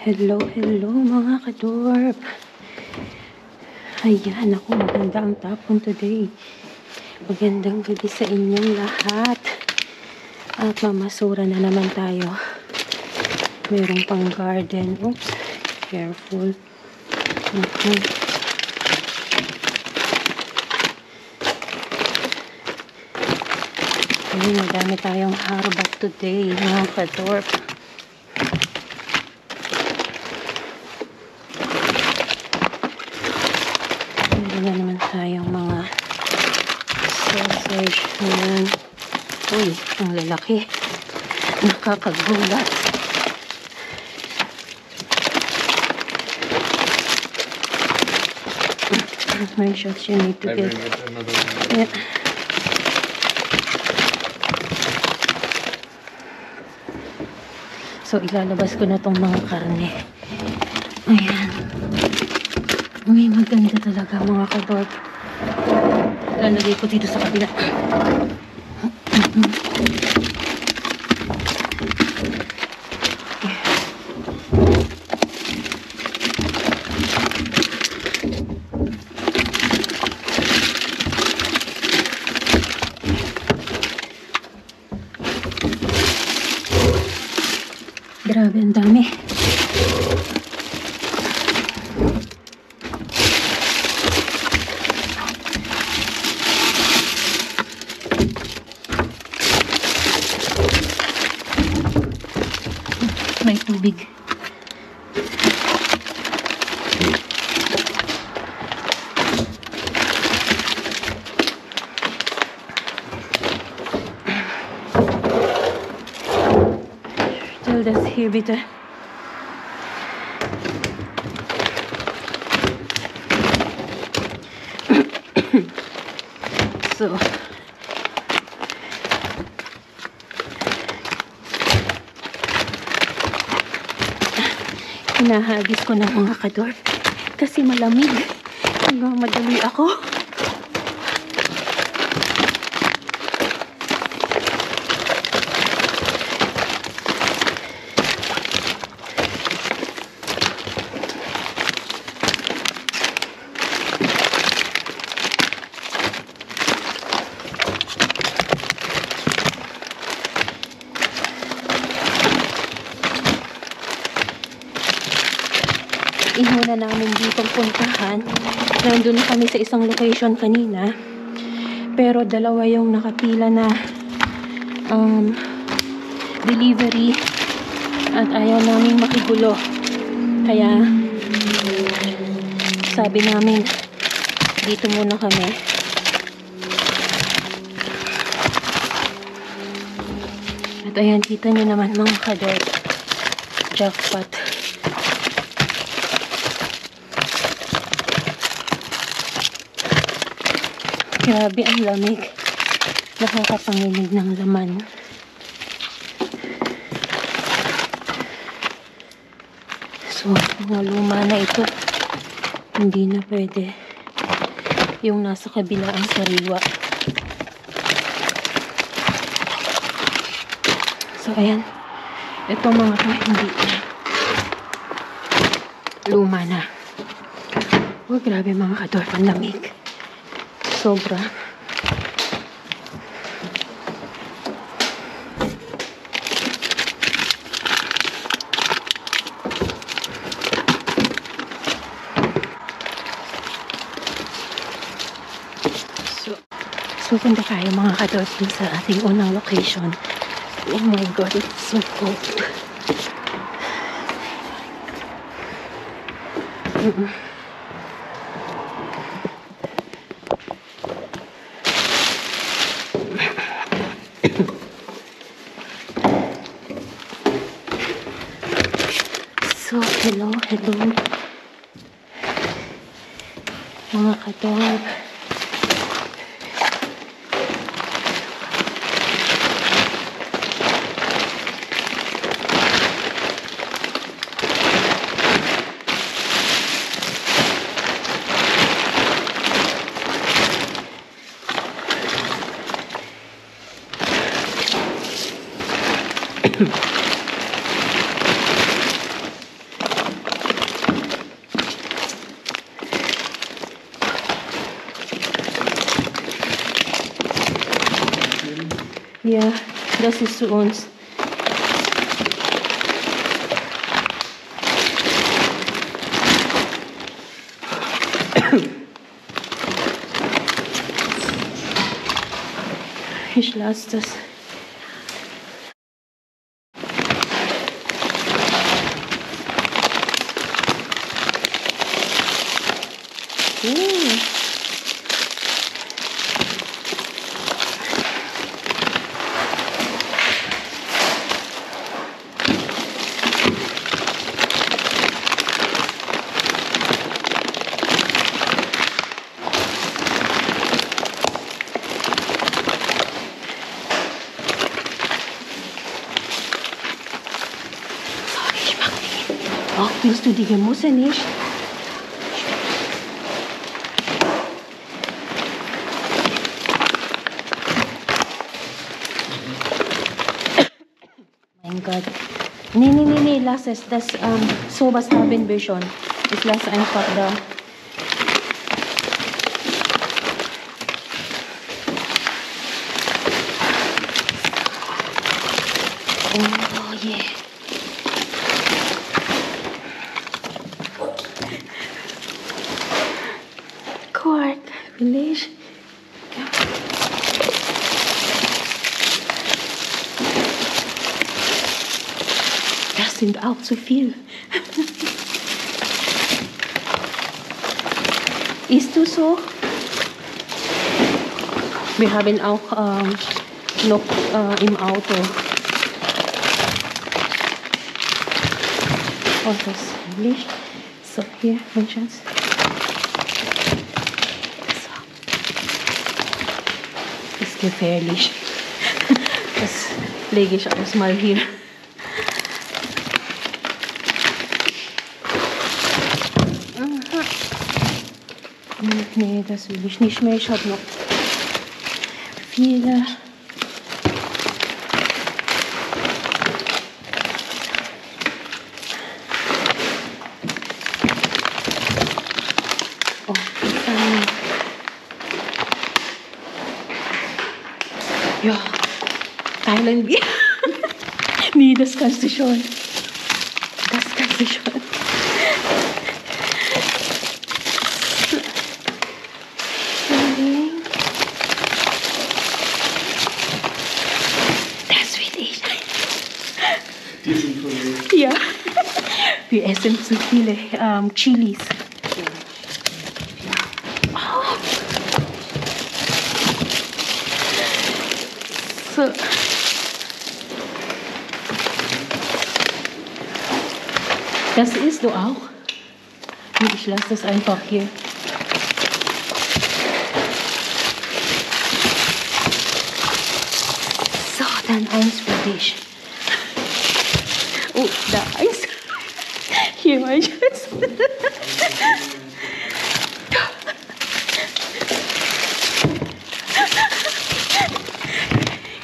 Hello, hello mga kadorp. Ayan, ako maganda ang tapon today. Magandang gabi sa inyong lahat. At mamasura na naman tayo. Merong pang garden. Oops, careful. Okay. Ayan, madami tayong harvest today mga kadorp. Na naman tayong mga sausage. Ayan. Uy, ang lalaki. Nakakagulat. May shots you need to get. Yeah. So, ilalabas ko na tong mga karne. Ayan. Uy, maganda talaga mga kadorp. Lalagay ko dito sa kabila. Grabe, ang dami. May tubig. Still das hier bitte. So. Hinahagis ko ng mga kadorp kasi malamig. Hanggang madali ako. Inuna namin ditong puntahan. Nandun na kami sa isang location kanina. Pero dalawa yung nakapila na delivery. At ayaw namin makigulo. Kaya sabi namin dito muna kami. At ayan, kita nyo naman mga kadorp. Jackpot. Grabe ang lamig. Nakakapanginig ng laman. So, mga luma na ito. Hindi na pwede. Yung nasa kabila ang sariwa. So, ayan. Ito mga hindi. Luma na. Oh, grabe mga kadorp. Ang lamig. Sobra. So punta tayo mga kadorp sa ating unang location. Oh my God, it's so cold. So, hello mga kadorp. Ja, das ist zu uns. Ich lasse das. Ach, willst du die Gemüse nicht? Mein Gott. Nee, lass es. Das, sowas haben wir schon. Ich lasse einfach da. Oh je. Yeah. Quark, will ich? Das sind auch zu viel. Isst du so? Wir haben auch noch im Auto. Oh, das Licht. So, hier, mein Schatz. So. Ist gefährlich. Das lege ich alles mal hier. Nee, das will ich nicht mehr. Ich habe noch viele. Oh, ja, teilen wir. Nee, das kannst du schon. Das kannst du schon. Ja, wir essen zu viele Chilis. Oh. So. Das isst du auch? Ich lasse das einfach hier. So, dann eins für dich. Oh, da eins. Hier, mein Schatz.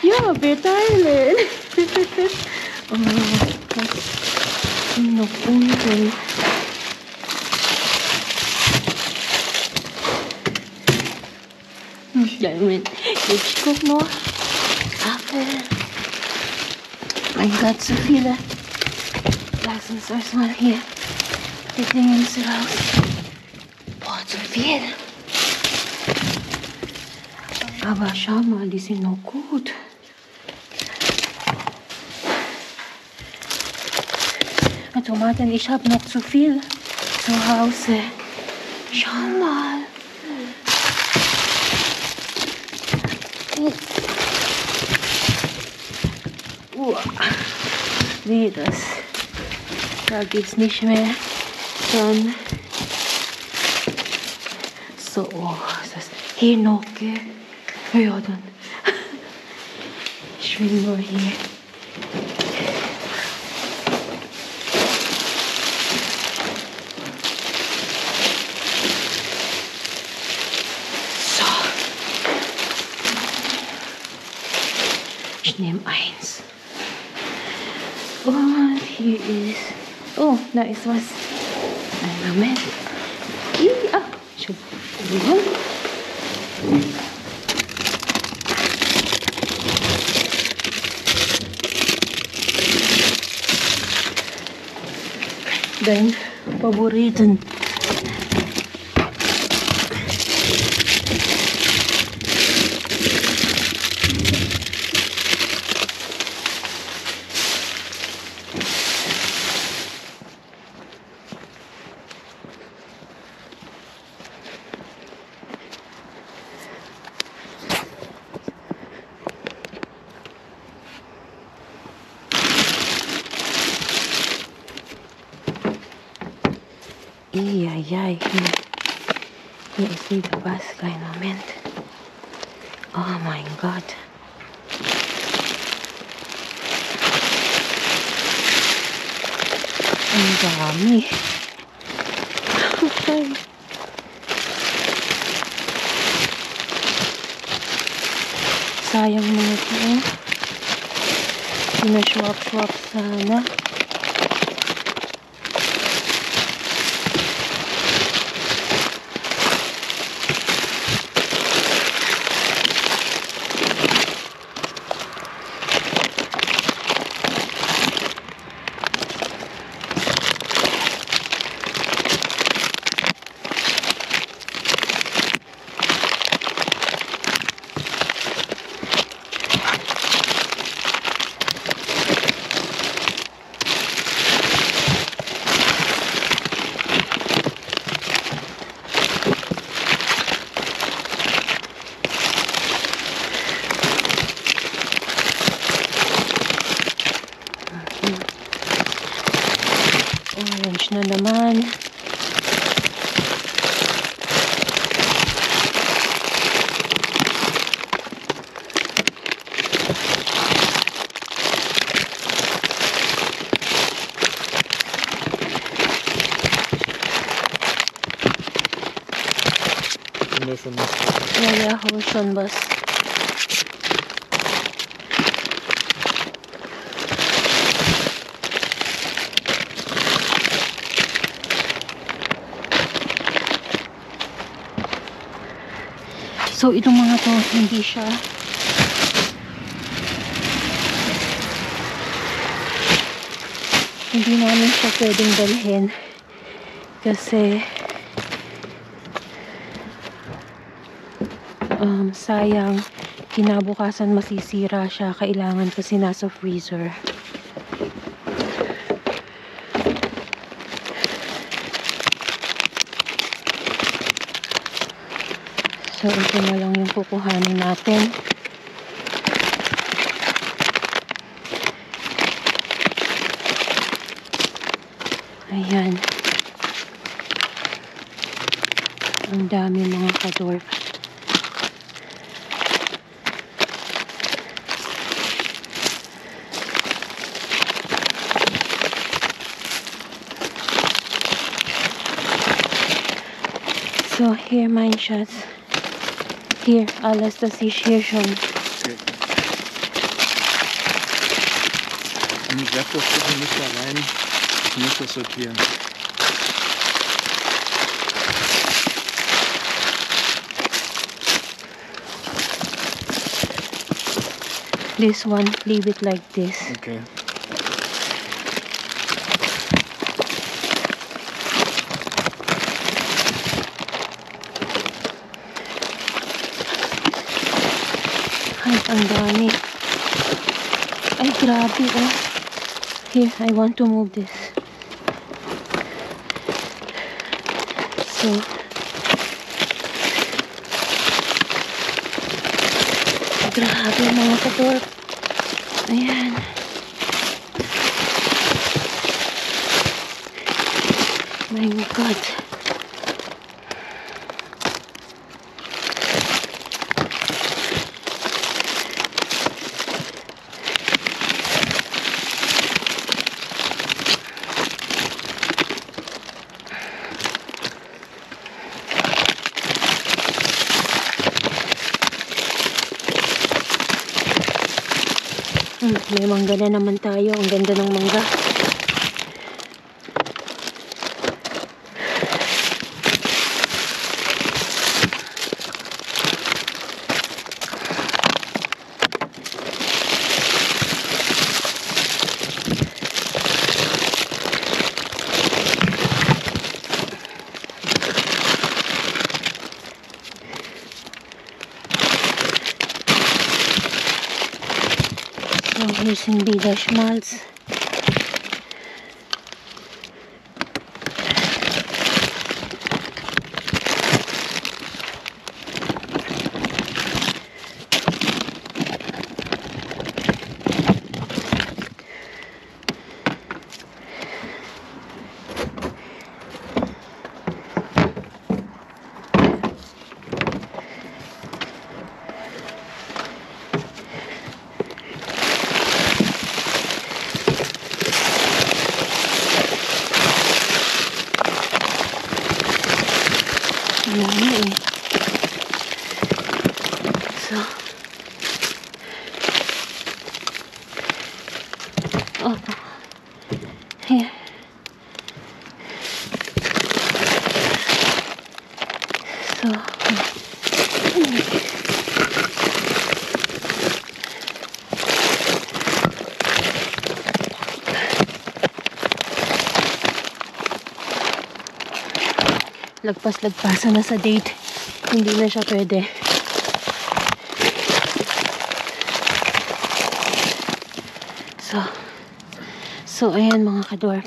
Ja, wir teilen. Oh, das sind noch unten. Ja, Moment. Ich guck noch. Apfel. Mein Gott, so viele. Lass uns erstmal hier die Dinge raus. Boah, zu viel. Aber schau mal, die sind noch gut. Tomaten, ich habe noch zu viel zu Hause. Schau mal. Nee, das. Da geht's nicht mehr. Dann. So, oh, ist das hier noch, gell? Ja, dann. Ich will nur hier. So. Ich nehme eins. Und hier ist. Oh, da ist was. Einen Moment. Ja, Entschuldigung. Garden. Paborito. Ay. Here is the Basque moment. Oh my God. Ang dami. Okay. Sayang mga ito. Pinaswap-swap sana. Orange na naman. Ja, habe ich schon was. So, itong mga to, hindi namin siya pwedeng dalhin kasi sayang, kinabukasan masisira siya, kailangan kasi nasa freezer. So, ito na lang yung kukuhanin natin. Ayan. Ang dami mga kadorf. So, here, mein Schatz. Hier, alles, das ist hier schon. Okay. Und ich werfe das bitte nicht da rein. Ich muss das sortieren. This one, leave it like this. Okay. Ay, ang dami. Ay, grabe, oh. Here, I want to move this. So, grabe mga kadorp. Ayan. My God. May mangga na naman tayo. Ang ganda ng mangga. Hier sind wieder Schmalz. So. Oh. Here. So. Lagpas-lagpasan na sa date. Hindi na siya pwede. So ayan mga kadwarf.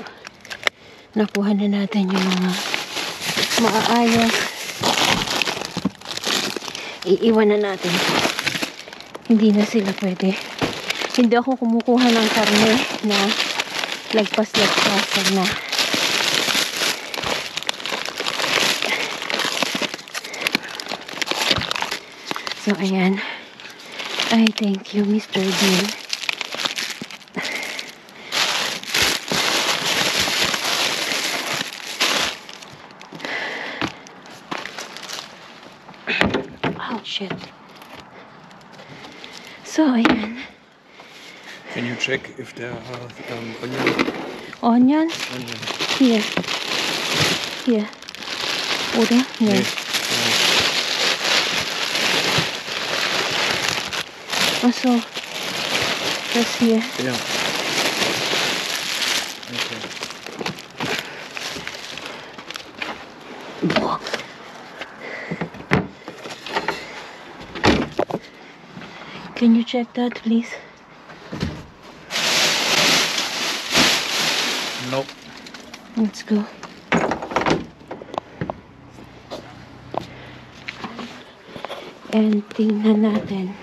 Nakuha na natin yung mga maaayos. Iiwan na natin. Hindi na sila pwede. Hindi ako kumukuha ng karne na lagpas-lagpasan na. So, ayan. I thank you, Mr. Dean. Oh, shit. So, ayan. Can you check if there are onion? Onion? Onion. Here. Here. Oder? No. Nee. Also, das hier. Ja. Okay. Boah. Can you check that, please? Nope. Let's go. And tingnan natin.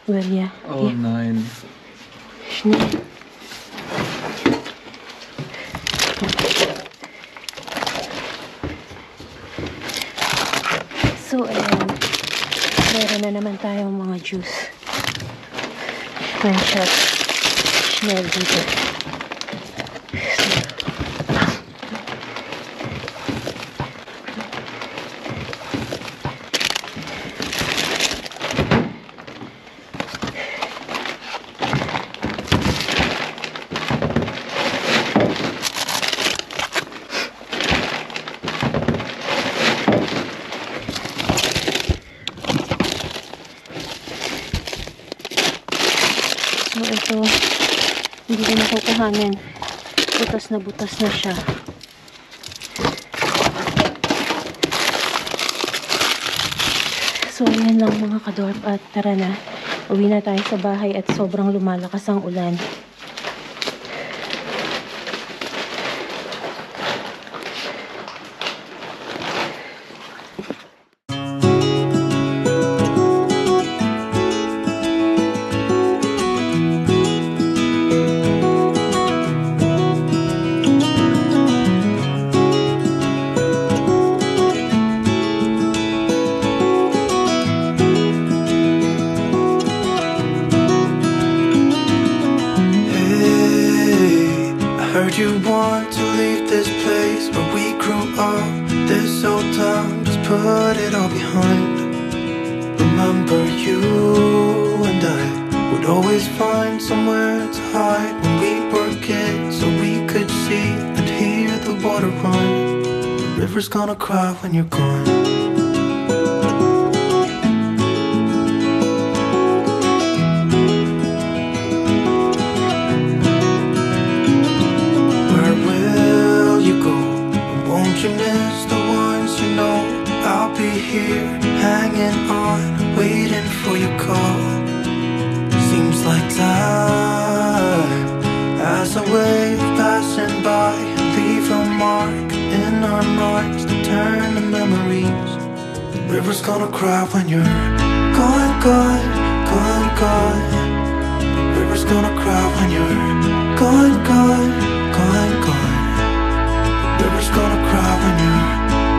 Well, yeah. Oh Yeah. nein. Schnell. So, ayan. Meron na naman tayong mga juice. One shot. Schnell dito. So, ito, hindi ko nakukuhanin. Butas na siya. So, ayan lang mga kadorp at tara na. Uwi na tayo sa bahay at sobrang lumalakas ang ulan. Heard you want to leave this place where we grew up. This old town, just put it all behind. Remember you and I would always find somewhere to hide when we were kids, so we could see and hear the water run. The river's gonna cry when you're gone. You miss the ones you know. I'll here, hanging on, waiting for your call. Seems like time as a wave passing by, leave a mark in our minds to turn to memories. The river's gonna cry when you're gone, gone, gone, gone. The river's gonna cry when you're gone, gone, gone, gone. The river's gonna cry when you're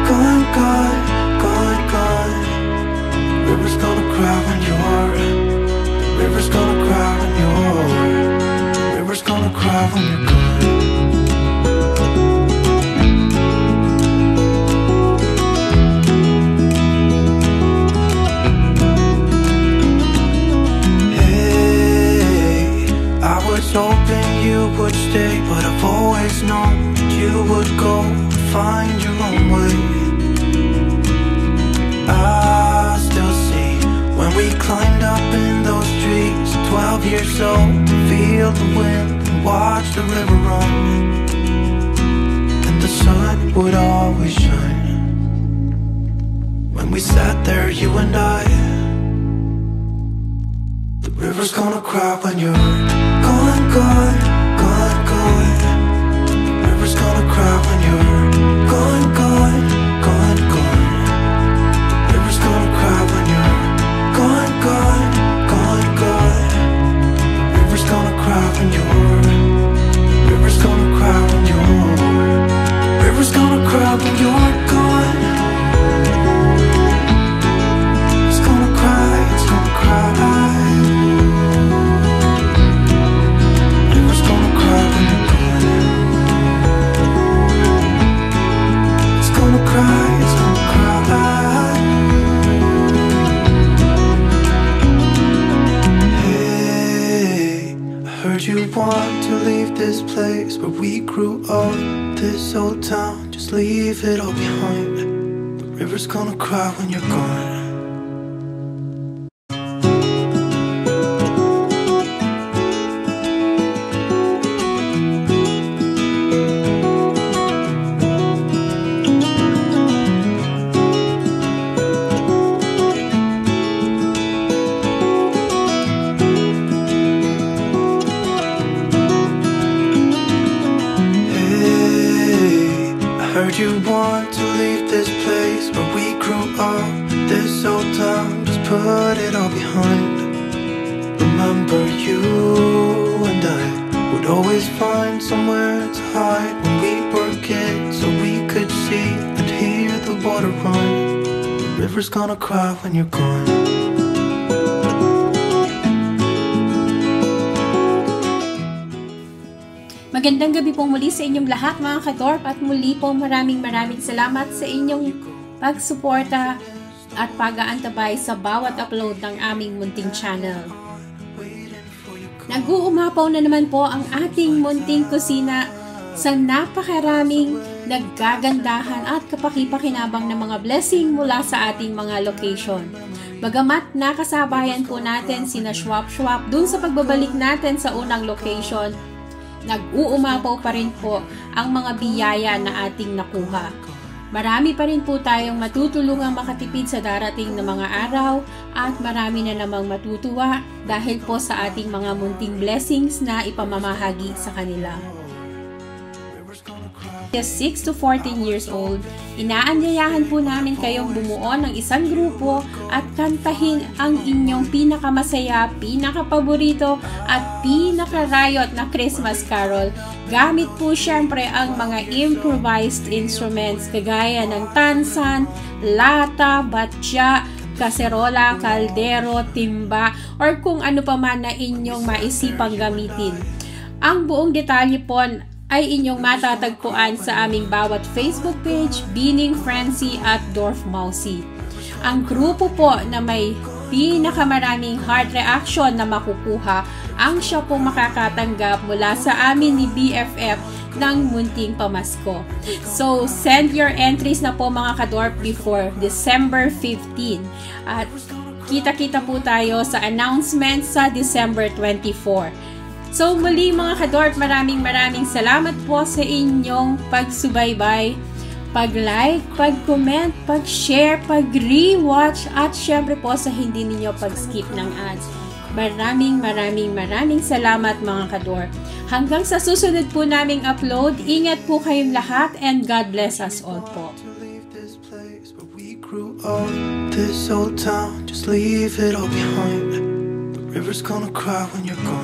gone, gone, gone, gone. The river's gonna cry when you're. The river's gonna cry when you're. The river's gonna cry when you're gone. Hoping you would stay, but I've always known that you would go find your own way. I still see when we climbed up in those trees, 12 years old, to feel the wind and watch the river run. And the sun would always shine when we sat there, you and I. The river's gonna cry when you're gone, gone, gone, gone. The river's gonna cry when you're gone, gone, gone, gone. The river's gonna cry when you're gone, gone, gone, gone. The river's gonna cry when you're. The river's gonna cry when you're. The river's gonna cry when you're gone. It's gonna cry, it's gonna cry. You want to leave this place where we grew up, this old town, just leave it all behind. The river's gonna cry when you're gone. You want to leave this place where we grew up, this old town, just put it all behind. Remember you and I would always find somewhere to hide when we were kids, so we could see and hear the water run. The river's gonna cry when you're gone. Magandang gabi pong muli sa inyong lahat mga ka-Dorp, at muli po maraming salamat sa inyong pagsuporta at pag-aantabay sa bawat upload ng aming munting channel. Nag-uumapaw na naman po ang ating munting kusina sa napakaraming naggagandahan at kapaki-pakinabang na mga blessing mula sa ating mga location. Bagamat nakasabayan po natin sina Shwap dun sa pagbabalik natin sa unang location, nag-uumapaw pa rin po ang mga biyaya na ating nakuha. Marami pa rin po tayong matutulungang makatipid sa darating na mga araw, at marami na namang matutuwa dahil po sa ating mga munting blessings na ipamamahagi sa kanila. 6 to 14 years old, inaanyayahan po namin kayong bumuo ng isang grupo at kantahin ang inyong pinakamasaya, pinakapaborito at pinakarayot na Christmas carol. Gamit po syempre ang mga improvised instruments kagaya ng tansan, lata, batya, kaserola, kaldero, timba, or kung ano pa man na inyong maisipang gamitin. Ang buong detalye po ay inyong matatagpuan sa aming bawat Facebook page, Bining Frenzy at Dorf Mousy. Ang grupo po na may pinakamaraming heart reaction na makukuha, ang siya po makakatanggap mula sa amin ni BFF ng munting pamasko. So, send your entries na po mga ka-Dorp before December 15. At kita-kita po tayo sa announcement sa December 24. So muli mga ka-Dorp, maraming salamat po sa inyong pagsubaybay. pag-like, pag-comment, pag-share, pag-rewatch, at syempre po sa hindi ninyo pag-skip ng ads. Maraming salamat mga kador. Hanggang sa susunod po naming upload, ingat po kayong lahat and God bless us all po. This old town, just leave it all behind. The river's gonna cry when you're gone.